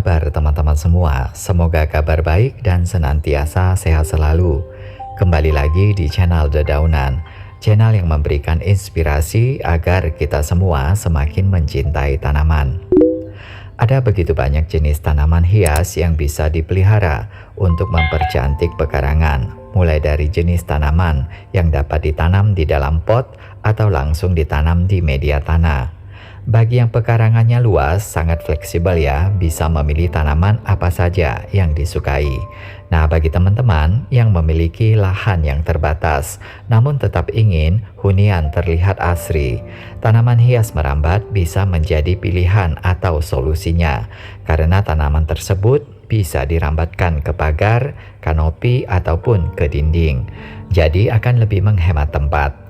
kabar teman-teman semua? Semoga kabar baik dan senantiasa sehat selalu. Kembali lagi di channel Dedaunan, channel yang memberikan inspirasi agar kita semua semakin mencintai tanaman. Ada begitu banyak jenis tanaman hias yang bisa dipelihara untuk mempercantik pekarangan, mulai dari jenis tanaman yang dapat ditanam di dalam pot atau langsung ditanam di media tanah. Bagi yang pekarangannya luas, sangat fleksibel ya, bisa memilih tanaman apa saja yang disukai. Nah, bagi teman-teman yang memiliki lahan yang terbatas, namun tetap ingin hunian terlihat asri, tanaman hias merambat bisa menjadi pilihan atau solusinya, karena tanaman tersebut bisa dirambatkan ke pagar, kanopi, ataupun ke dinding. Jadi akan lebih menghemat tempat.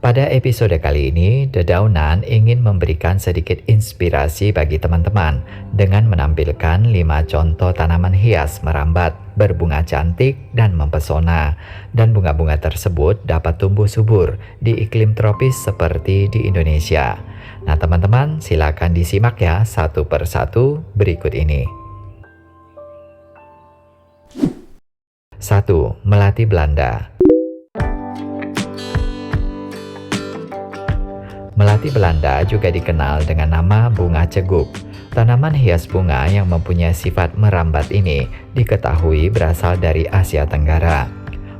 Pada episode kali ini, Dedaunan ingin memberikan sedikit inspirasi bagi teman-teman dengan menampilkan 5 contoh tanaman hias merambat, berbunga cantik, dan mempesona. Dan bunga-bunga tersebut dapat tumbuh subur di iklim tropis seperti di Indonesia. Nah teman-teman, silakan disimak ya satu persatu berikut ini. 1. Melati Belanda. Melati Belanda juga dikenal dengan nama bunga ceguk. Tanaman hias bunga yang mempunyai sifat merambat ini diketahui berasal dari Asia Tenggara.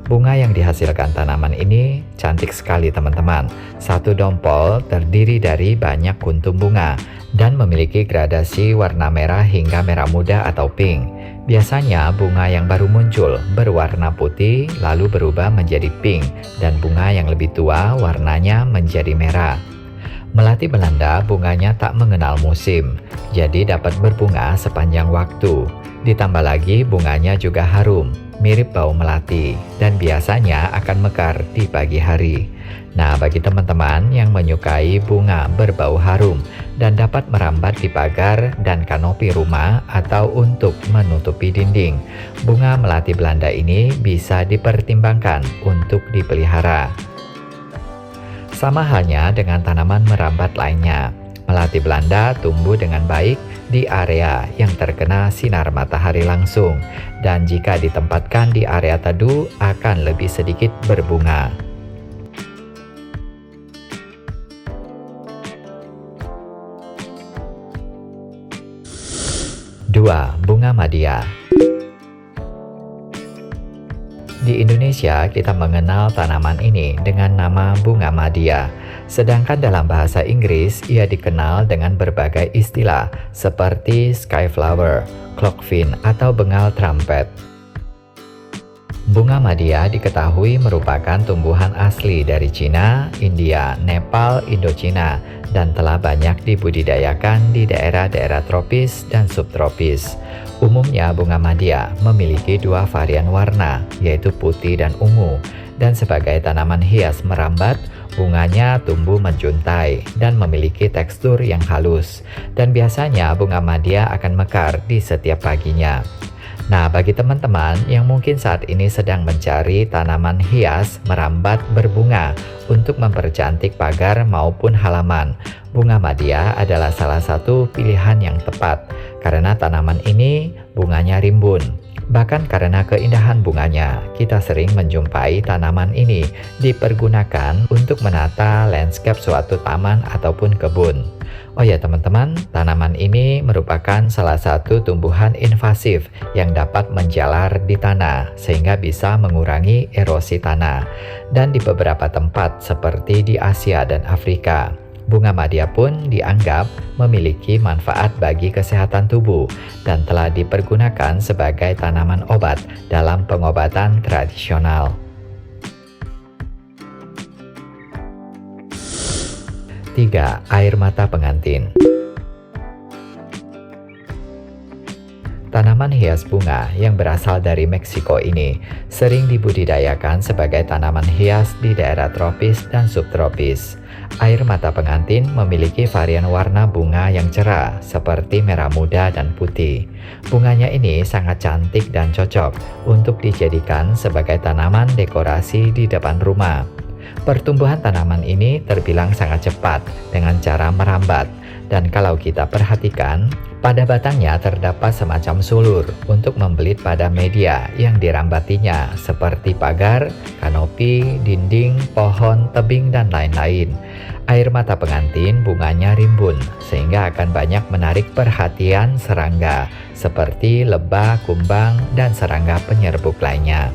Bunga yang dihasilkan tanaman ini cantik sekali teman-teman. Satu dompol terdiri dari banyak kuntum bunga dan memiliki gradasi warna merah hingga merah muda atau pink. Biasanya bunga yang baru muncul berwarna putih lalu berubah menjadi pink dan bunga yang lebih tua warnanya menjadi merah. Melati Belanda bunganya tak mengenal musim, jadi dapat berbunga sepanjang waktu. Ditambah lagi bunganya juga harum, mirip bau melati, dan biasanya akan mekar di pagi hari. Nah, bagi teman-teman yang menyukai bunga berbau harum dan dapat merambat di pagar dan kanopi rumah atau untuk menutupi dinding, bunga melati Belanda ini bisa dipertimbangkan untuk dipelihara. Sama halnya dengan tanaman merambat lainnya, melati Belanda tumbuh dengan baik di area yang terkena sinar matahari langsung, dan jika ditempatkan di area teduh akan lebih sedikit berbunga. 2. Bunga Madya. Di Indonesia, kita mengenal tanaman ini dengan nama bunga madya. Sedangkan dalam bahasa Inggris, ia dikenal dengan berbagai istilah seperti skyflower, clockvine, atau bengal trumpet. Bunga madya diketahui merupakan tumbuhan asli dari Cina, India, Nepal, Indochina, dan telah banyak dibudidayakan di daerah-daerah tropis dan subtropis. Umumnya bunga madya memiliki 2 varian warna, yaitu putih dan ungu, dan sebagai tanaman hias merambat, bunganya tumbuh menjuntai dan memiliki tekstur yang halus, dan biasanya bunga madya akan mekar di setiap paginya. Nah, bagi teman-teman yang mungkin saat ini sedang mencari tanaman hias merambat berbunga untuk mempercantik pagar maupun halaman, bunga madya adalah salah satu pilihan yang tepat karena tanaman ini bunganya rimbun. Bahkan karena keindahan bunganya, kita sering menjumpai tanaman ini dipergunakan untuk menata landscape suatu taman ataupun kebun. Oh ya teman-teman, tanaman ini merupakan salah satu tumbuhan invasif yang dapat menjalar di tanah sehingga bisa mengurangi erosi tanah. Dan di beberapa tempat seperti di Asia dan Afrika, bunga madya pun dianggap memiliki manfaat bagi kesehatan tubuh dan telah dipergunakan sebagai tanaman obat dalam pengobatan tradisional. 3. Air mata pengantin. Tanaman hias bunga yang berasal dari Meksiko ini sering dibudidayakan sebagai tanaman hias di daerah tropis dan subtropis. Air mata pengantin memiliki varian warna bunga yang cerah seperti merah muda dan putih. Bunganya ini sangat cantik dan cocok untuk dijadikan sebagai tanaman dekorasi di depan rumah. Pertumbuhan tanaman ini terbilang sangat cepat dengan cara merambat, dan kalau kita perhatikan, pada batangnya terdapat semacam sulur untuk membelit pada media yang dirambatinya seperti pagar, kanopi, dinding, pohon, tebing, dan lain-lain. Air mata pengantin bunganya rimbun sehingga akan banyak menarik perhatian serangga seperti lebah, kumbang, dan serangga penyerbuk lainnya.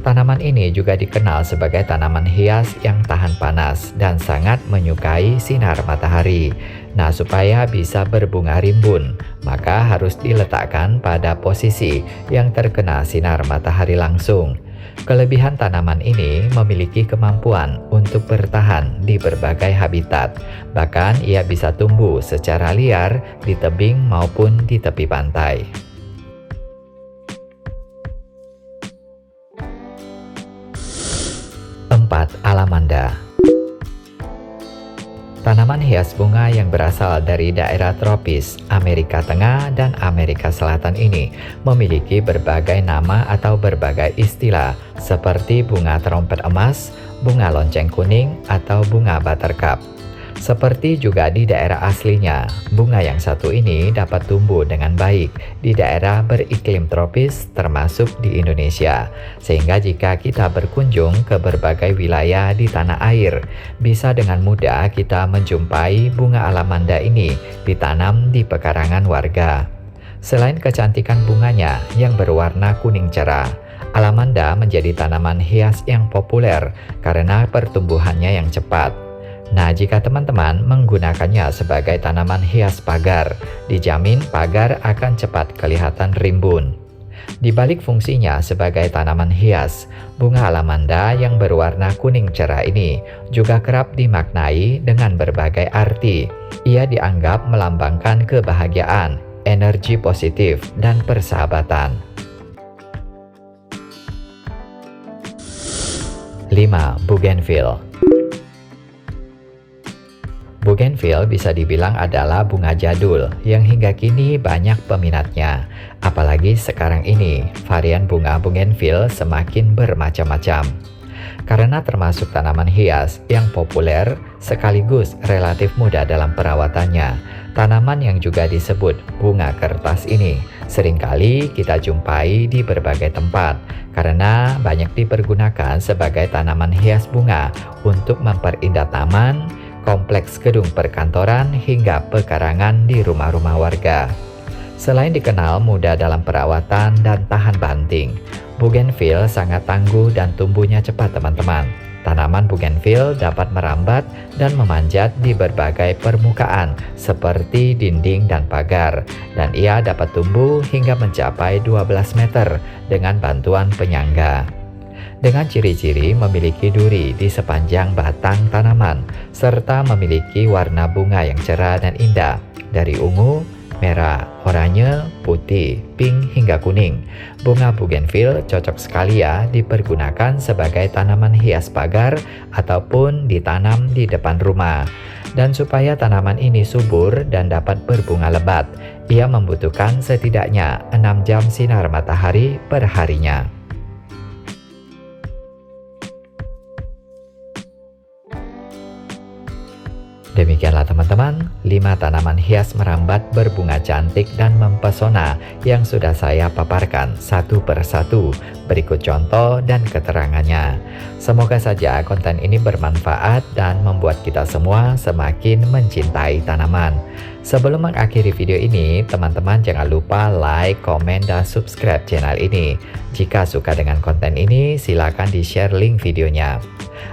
Tanaman ini juga dikenal sebagai tanaman hias yang tahan panas dan sangat menyukai sinar matahari. Nah, supaya bisa berbunga rimbun, maka harus diletakkan pada posisi yang terkena sinar matahari langsung. Kelebihan tanaman ini memiliki kemampuan untuk bertahan di berbagai habitat. Bahkan ia bisa tumbuh secara liar di tebing maupun di tepi pantai. 4. Alamanda. Tanaman hias bunga yang berasal dari daerah tropis Amerika Tengah dan Amerika Selatan ini memiliki berbagai nama atau berbagai istilah seperti bunga trompet emas, bunga lonceng kuning, atau bunga buttercup. Seperti juga di daerah aslinya, bunga yang satu ini dapat tumbuh dengan baik di daerah beriklim tropis termasuk di Indonesia. Sehingga jika kita berkunjung ke berbagai wilayah di tanah air, bisa dengan mudah kita menjumpai bunga alamanda ini ditanam di pekarangan warga. Selain kecantikan bunganya yang berwarna kuning cerah, alamanda menjadi tanaman hias yang populer karena pertumbuhannya yang cepat. Nah, jika teman-teman menggunakannya sebagai tanaman hias pagar, dijamin pagar akan cepat kelihatan rimbun. Di balik fungsinya sebagai tanaman hias, bunga alamanda yang berwarna kuning cerah ini juga kerap dimaknai dengan berbagai arti. Ia dianggap melambangkan kebahagiaan, energi positif, dan persahabatan. 5. Bougainville. Bougainville bisa dibilang adalah bunga jadul yang hingga kini banyak peminatnya. Apalagi sekarang ini, varian bunga Bougainville semakin bermacam-macam. Karena termasuk tanaman hias yang populer sekaligus relatif mudah dalam perawatannya, tanaman yang juga disebut bunga kertas ini seringkali kita jumpai di berbagai tempat karena banyak dipergunakan sebagai tanaman hias bunga untuk memperindah taman, kompleks gedung perkantoran, hingga pekarangan di rumah-rumah warga. Selain dikenal mudah dalam perawatan dan tahan banting, Bougainville sangat tangguh dan tumbuhnya cepat teman-teman. Tanaman Bougainville dapat merambat dan memanjat di berbagai permukaan seperti dinding dan pagar, dan ia dapat tumbuh hingga mencapai 12 meter dengan bantuan penyangga. Dengan ciri-ciri memiliki duri di sepanjang batang tanaman, serta memiliki warna bunga yang cerah dan indah, dari ungu, merah, oranye, putih, pink, hingga kuning. Bunga Bougainville cocok sekali ya dipergunakan sebagai tanaman hias pagar ataupun ditanam di depan rumah. Dan supaya tanaman ini subur dan dapat berbunga lebat, ia membutuhkan setidaknya 6 jam sinar matahari per harinya. Demikianlah teman-teman, 5 tanaman hias merambat berbunga cantik dan mempesona yang sudah saya paparkan satu persatu. Berikut contoh dan keterangannya. Semoga saja konten ini bermanfaat dan membuat kita semua semakin mencintai tanaman. Sebelum mengakhiri video ini, teman-teman jangan lupa like, komen, dan subscribe channel ini. Jika suka dengan konten ini, silakan di-share link videonya.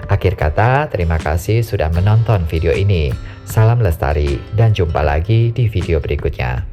Akhir kata, terima kasih sudah menonton video ini. Salam lestari dan jumpa lagi di video berikutnya.